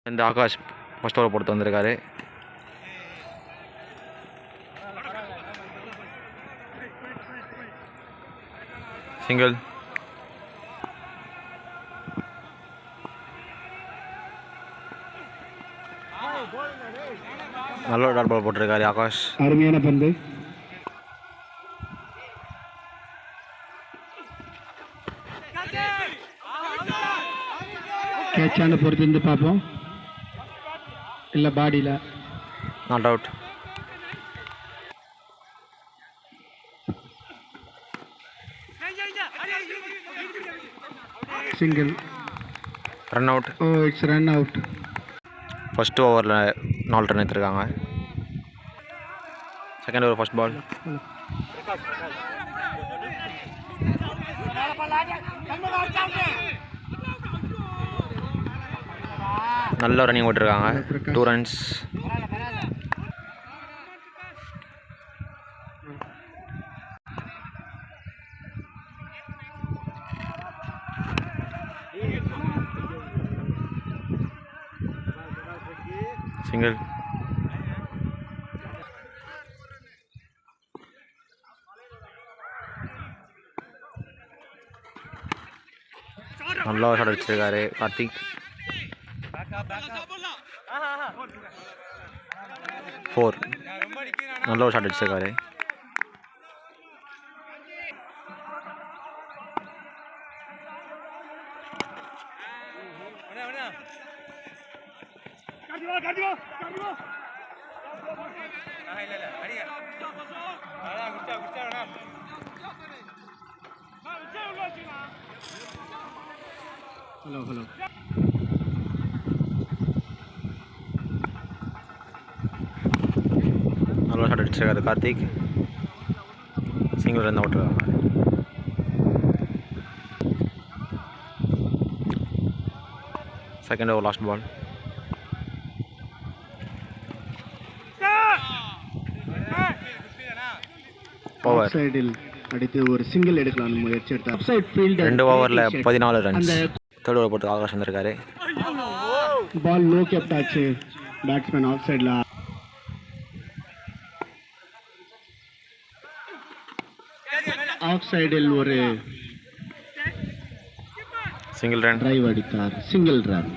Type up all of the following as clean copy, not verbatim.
இந்த Akash first over போட்டு வந்திருக்காரு. சிங்கிள். நல்ல டாட் பால் போட்டிருக்காரு ஆகாஷ். அருமையான பந்து. கேட்சான பொறுத்து இருந்து பார்ப்போம். இல்லை பாடியில் not out. Single. Run out. Oh it's run out. First ஓவரில் 4 ரன் எடுத்துருக்காங்க. Second over first ball. நல்ல ரன்னிங் ஓட்டிருக்காங்க. 2 ரன்ஸ். சிங்கிள். நல்லா ஷாட் அடிச்சிருக்காரு கார்த்திக். 4. நல்ல ஷாட் அடிச்சிருக்காரு. Hello hello. நல்ல ஷாட் அடிச்சிருக்காரு கார்த்திக். சிங்கிள் ரன் ஓட்டுருக்காங்க. Second over last ball. Over. சைடில் அடித்து ஒரு சிங்கிள் எடுக்கலாம் முயற்சி எடுத்தார். ஆஃப் சைட் ஃபீல்டர் 2 ஓவரில் 14 ரன்ஸ். தேர்ட் ஓவர் போட்டு ஆகாஷ் வந்திருக்காரு. பால் லோ கேப்ட் ஆச்சு. பேட்ஸ்மேன் ஆஃப் சைடில். ஆஃப் சைடில் ஒரு சிங்கிள் ரன். டிரைவ் அடித்தார். Single run.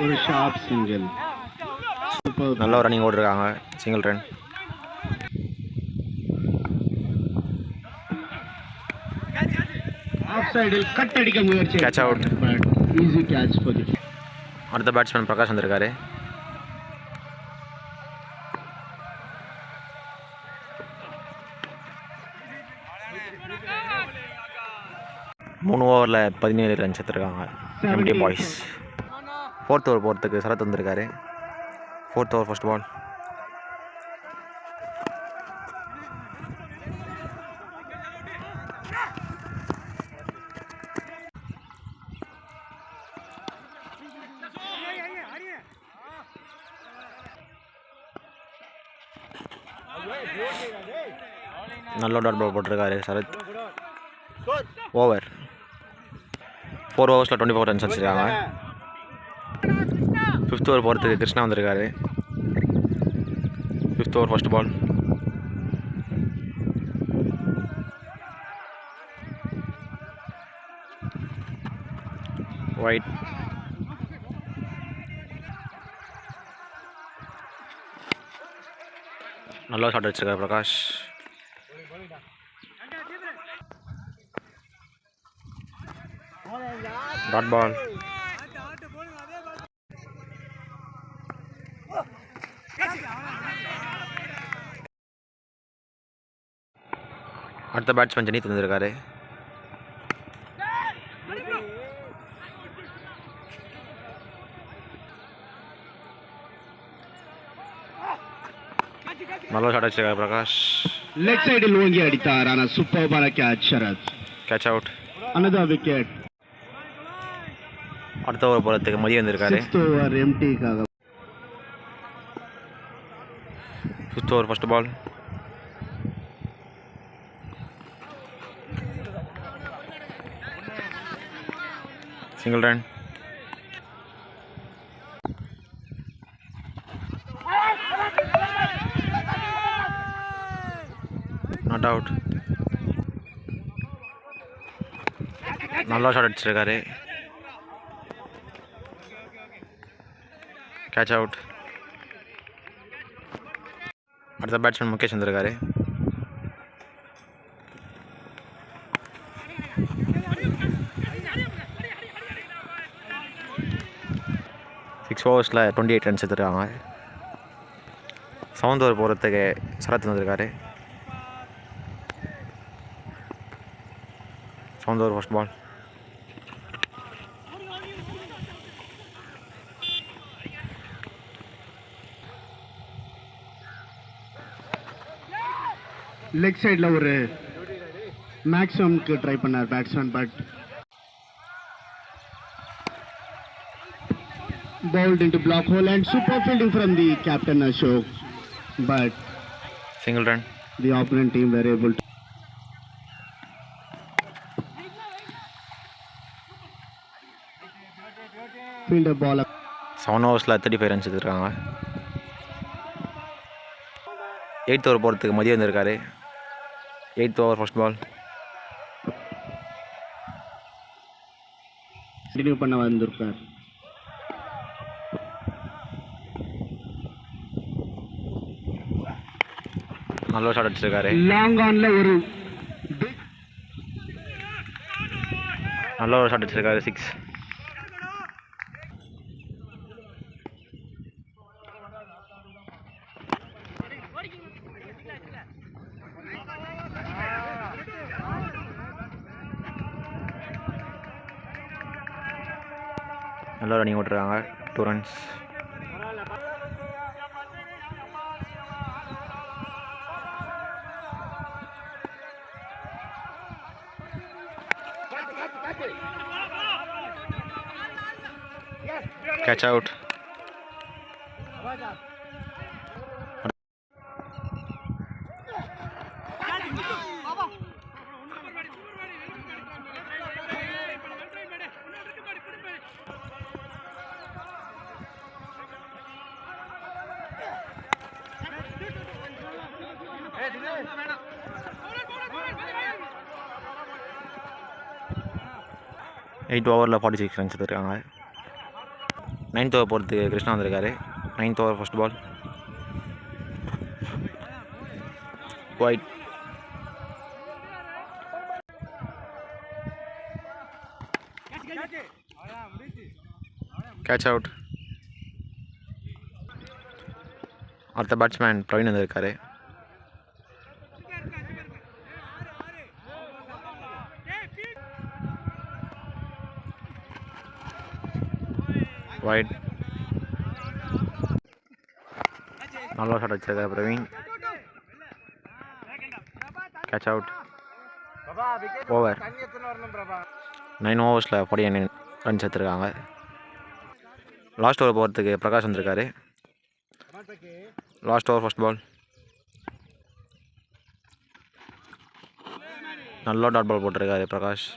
ஒரு ஷார்ப் சிங்கிள். நல்ல ரன்னிங் ஓடிருக்காங்க. Single run. ஆஃப் சைடில் கட் அடிக்க முயற்சி. Catch out. Easy catch for the. அடுத்த பேட்ஸ்மேன் பிரகாஷ் வந்திருக்காரு. மூணு ஓவரில் 17 ரன்ஸ் எடுத்துருக்காங்க எம்டி பாய்ஸ். ஃபோர்த் ஓவர் போகிறதுக்கு சரத் வந்திருக்காரு. Fourth over first ball. நல்ல டாட் பால் போட்டிருக்காரு சரத். ஓவர். 4 ஓவர்ஸில் 24 ரன்ஸ் வச்சுருக்காங்க. 5th ஓவர் போகிறதுக்கு கிருஷ்ணா வந்திருக்காரு. 5th over first ball. Wide. நல்லா ஷாட் அடிச்சிருக்காரு பிரகாஷ். Dot ball. அடுத்த பேட்ஸ்மேன் ஜெனித் வந்திருக்காரு. நல்ல ஷாட் அடிச்சிருக்காரு பிரகாஷ். லெக் சைடில் ஓங்கி அடித்தார். ஆனால் சூப்பர்பான catch Sarath. Catch out. Another wicket. அடுத்த ஓவர் போகிறதுக்கு மதியம் வந்திருக்காரு. 6th ஓவர் எம்டிக்காக. 5th over first ball. Single run. Not out. நல்ல ஷாட் அடிச்சிருக்காரு. Catch out. அடுத்த பேட்ஸ்மேன் முகேஷ் வந்திருக்காரு. சிக்ஸ் ஓவர்ஸில் 28 ரன்ஸ் எடுத்துருக்காங்க. 7th ஓவர் போகிறதுக்கு சரத் வந்திருக்காரு. 7th ஓவர் ஃபர்ஸ்ட் பால். லெக் சைடில் ஒரு மேக்ஸிமம்க்கு ட்ரை பண்ணார் batsman, but bowled into block hole and super fielding from the captain Ashok, but single run. The opponent team were able to field a ball up. 7 ஓவர்ஸில் 35 runs எடுத்துருக்காங்க. 8th over போகிறதுக்கு மதியம் வந்திருக்காரு. 8th over first பால். Continue பண்ண வந்திருக்கார். நல்ல shot அடிச்சிருக்காரு. Long ஆன்ல ஒரு நல்ல ஒரு ஷாட் அடிச்சிருக்காரு. 6. நல்ல ரன்னிங் விட்டுருக்காங்க. 2 runs. Catch out. எயிட் ஓவரில் 46 ரன்ஸ் எடுத்துருக்காங்க. 9th ஓவர் போகிறதுக்கு கிருஷ்ணா வந்திருக்காரு. 9th over first ball. Wide. Catch out. அடுத்த பேட்ஸ்மேன் பிரவீன் வந்திருக்காரு. வைட். நல்ல ஷாட் அடிச்சிருக்காரு பிரவீன். Catch out. ஓவர். 9 ஓவர்ஸில் 49 ரன்ஸ் எடுத்துருக்காங்க. லாஸ்ட் ஓவர் போகிறதுக்கு பிரகாஷ் வந்திருக்காரு. Last over first ball. நல்ல டாட் பால் போட்டிருக்காரு பிரகாஷ்.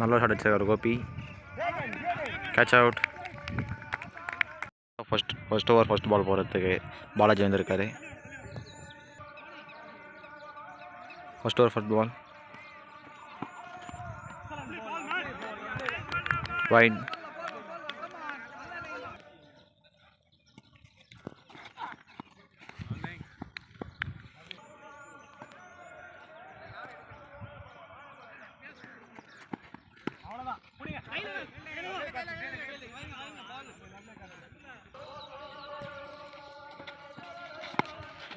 நல்ல ஷாட் அடிச்சிருக்காரு Gopi. Catch out. First over first ball போகிறதுக்கு பாலாஜி வந்திருக்காரு. First over first ball. Wide.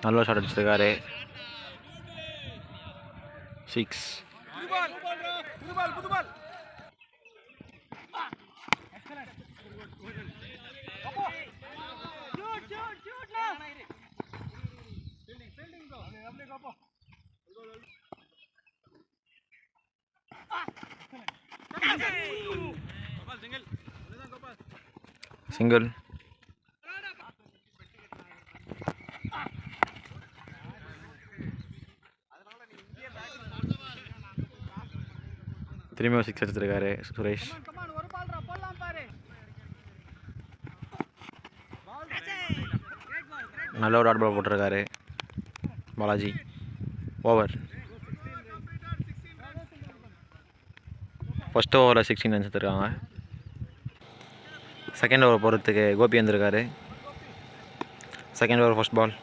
நல்ல ஷாட் அடிச்சிருக்காரு. 6. சிங்கிள். திரும்பி ஒரு 6 அடிச்சிருக்காரு சுரேஷ். நல்ல ஒரு டாட் பால் போட்டிருக்காரு பாலாஜி. ஓவர். ஃபஸ்ட் ஓவரில் 16 ரன்ஸ் எடுத்துருக்காங்க. செகண்ட் ஓவர் போகிறதுக்கு கோபி வந்திருக்காரு. Second over first ball.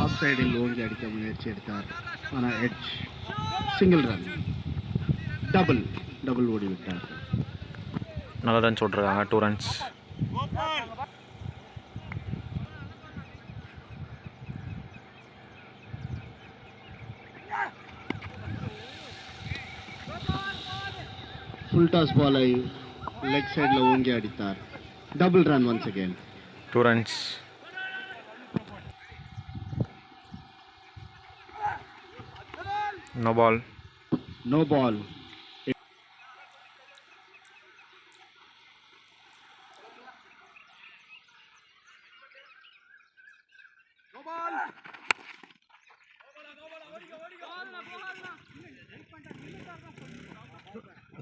Off சைடில் ஓங்கி அடிக்க முயற்சி எடுத்தார். ஆனால் எட்ஜ். Single run. டபுள் ஓடி விட்டார். நல்ல ரன்ஸ் விட்ருக்காங்க. 2 ரன்ஸ். ஃபுல் டாஸ் பாலை லெக் சைடில் ஓங்கி அடித்தார். Double run once again. 2 runs. No ball. No ball.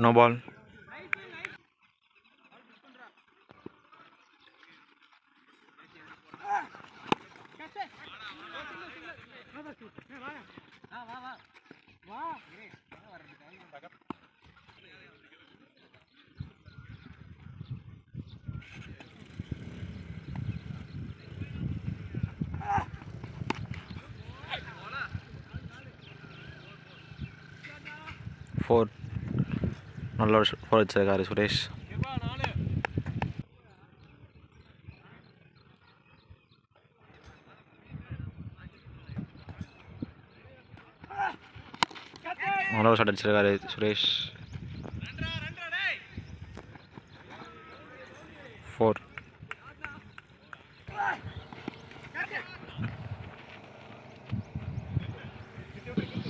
No ball. Four. நல்ல ஒரு 4 அடிச்சிருக்காரு சுரேஷ். நல்ல ஒரு ஷாட் அடிச்சிருக்காரு Suresh. 4.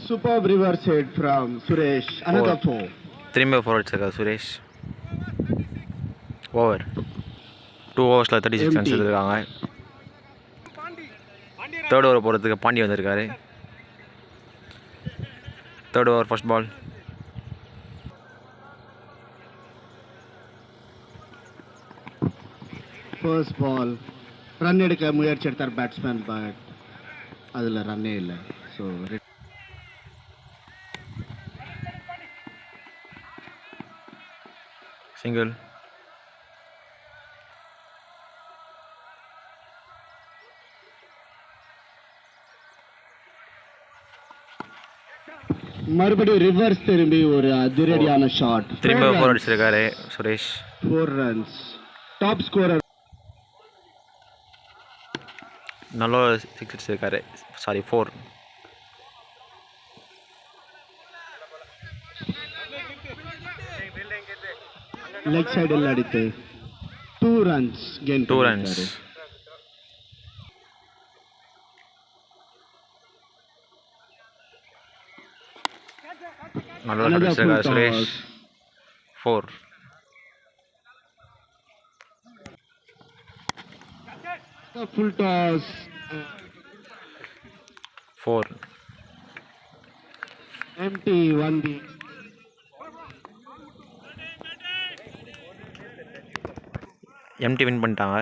Superb reverse hit from Suresh. Another 4. திரும்ப 4 அடிச்சிருக்காரு சுரேஷ். ஓவர். 2 ஓவர்ஸில் 36 ரன்ஸ் எடுத்துருக்காங்க. தேர்ட் ஓவர் போகிறதுக்கு பாண்டி வந்திருக்காரு. Third over first ball. First ball run எடுக்க முயற்சி எடுத்தார் பேட்ஸ்மேன். பட் அதில் ரன்னே இல்லை. So single. மறுபடியும் ரிவர்ஸ் திரும்பி ஒரு அதிரடியான ஷாட். திரும்ப 4 அடிச்சிருக்காரு சுரேஷ். 4 runs. Top scorer. நல்ல 6 அடிச்சிருக்காரு. சாரி 4. லெக் சைடில் அடித்து 2 runs கெயின். 2 ரன்ஸ். நல்ல ஷாட் அடிச்சிருக்காரு Suresh. 4. Full toss. 4. empty 1 the. MT win பண்ணிட்டாங்க.